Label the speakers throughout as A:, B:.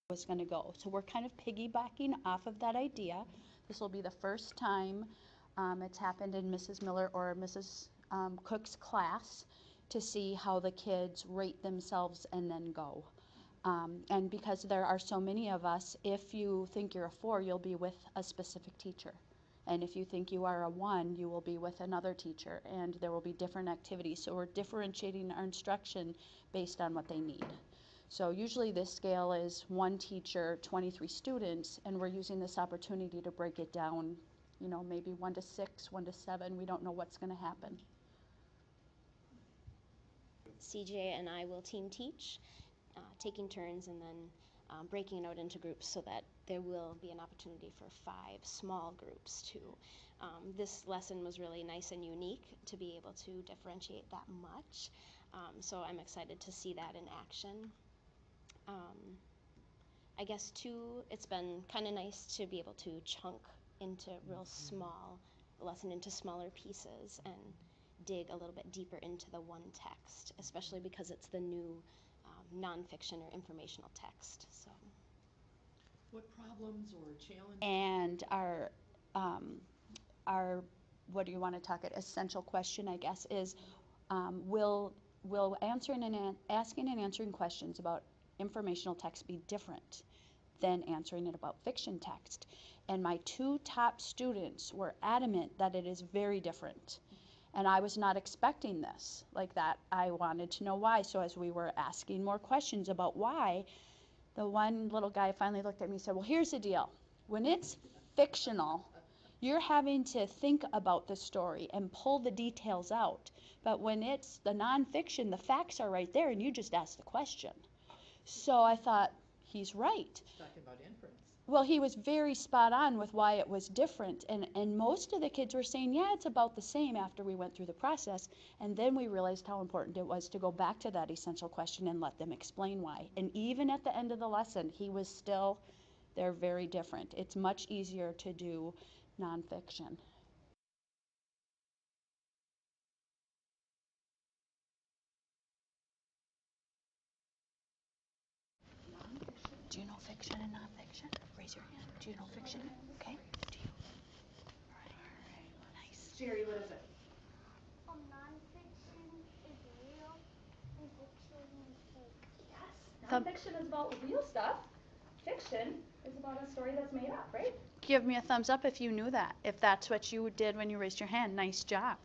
A: was going to go. So we're kind of piggybacking off of that idea. This will be the first time it's happened in Mrs. Miller or Mrs. Cook's class to see how the kids rate themselves and then go. And because there are so many of us, if you think you're a 4, you'll be with a specific teacher. And if you think you are a 1, you will be with another teacher, and there will be different activities. So we're differentiating our instruction based on what they need. So usually this scale is 1 teacher, 23 students, and we're using this opportunity to break it down, you know, maybe 1 to 6, 1 to 7. We don't know what's going to happen.
B: CJ and I will team teach, taking turns and then breaking it out into groups so that there will be an opportunity for 5 small groups too. This lesson was really nice and unique to be able to differentiate that much. So I'm excited to see that in action. I guess too, it's been kind of nice to be able to chunk into real small lesson into smaller pieces and dig a little bit deeper into the one text, especially because it's the new nonfiction or informational text. So,
C: what problems or challenges?
A: And our what do you want to talk about? Essential question, I guess, is will asking and answering questions about informational text be different than answering it about fiction text? And my 2 top students were adamant that it is very different. And I was not expecting this like that. I wanted to know why. So as we were asking more questions about why, the one little guy finally looked at me and said, well, here's the deal. When it's fictional, you're having to think about the story and pull the details out. But when it's the nonfiction, the facts are right there and you just ask the question. So I thought, he's right.
C: Talking about inference.
A: Well, he was very spot on with why it was different. And most of the kids were saying, yeah, it's about the same after we went through the process. And then we realized how important it was to go back to that essential question and let them explain why. And even at the end of the lesson, he was still, they're very different. It's much easier to do nonfiction. Do you know fiction and nonfiction? Raise your hand. Do you know fiction? Okay. Do you? All right. Nice.
D: Jerry, what is it?
E: Nonfiction is real and fiction is fake.
D: Yes. Nonfiction is about real stuff. Fiction is about a story that's made up, right?
A: Give me a thumbs up if you knew that. If that's what you did when you raised your hand. Nice job.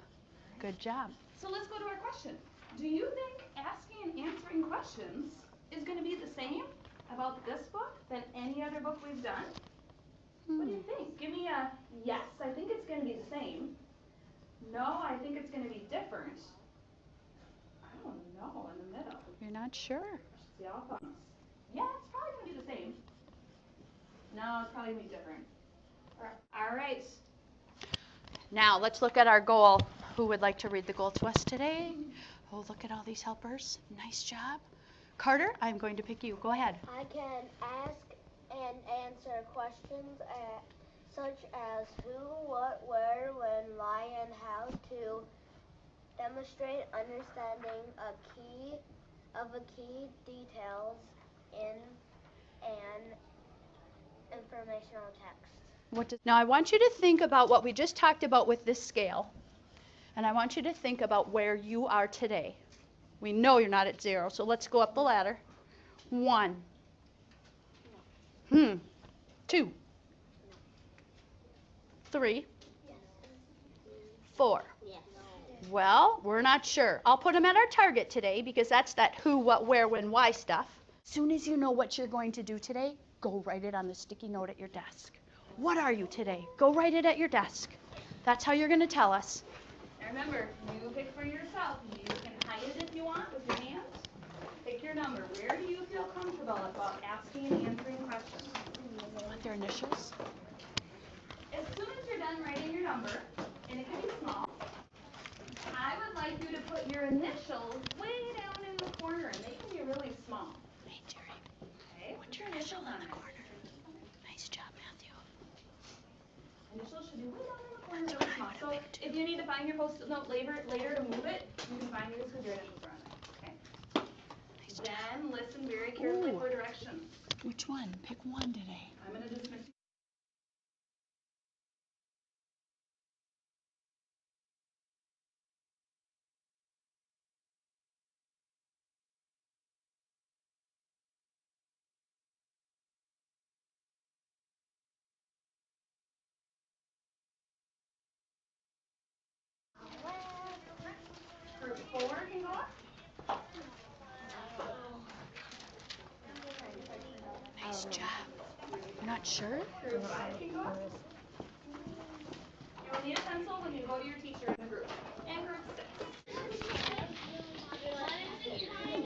A: Good job.
D: So let's go to our question. Do you think asking and answering questions is going to be the same about this book than any other book we've done? What do you think? Give me a yes, I think it's going to be the same. No, I think it's going to be different. I don't know, in the middle.
A: You're not sure.
D: See all thumbs. Yeah, it's probably going to be the same. No, it's probably going to be different. All right.
A: Now let's look at our goal. Who would like to read the goal to us today? Oh, look at all these helpers. Nice job. Carter, I'm going to pick you. Go ahead.
E: I can ask and answer questions such as who, what, where, when, why, and how to demonstrate understanding of key details in an informational text.
A: Now I want you to think about what we just talked about with this scale. And I want you to think about where you are today. We know you're not at 0, so let's go up the ladder. 1. 2. 3. 4.
E: Yes.
A: Well, we're not sure. I'll put them at our target today because that's that who, what, where, when, why stuff. As soon as you know what you're going to do today, go write it on the sticky note at your desk. What are you today? Go write it at your desk. That's how you're going to tell us.
D: And remember, you pick for yourself. You can hide it if you want with your hands. Pick your number. Where do you feel comfortable about asking and answering questions?
A: Want their initials?
D: As soon as you're done writing your number, and it can be small, I would like you to put your initials way down in the corner, and they can be really small.
A: Hey, Jerry.
D: Okay,
A: Put your initial in the corner. Nice job, Matthew.
D: Initials should be way down in the corner, really small. So if you need to find your post-it note later to move it, you can find yours because your initials are on there. Okay.
A: Nice job.
D: Then listen very carefully
A: Ooh.
D: for directions.
A: Which one? Pick one today.
D: I'm gonna dismiss you. Group 4 can go up.
A: Nice job. You're not sure?
D: Group 5 can go up. You will need a pencil when you go to your teacher.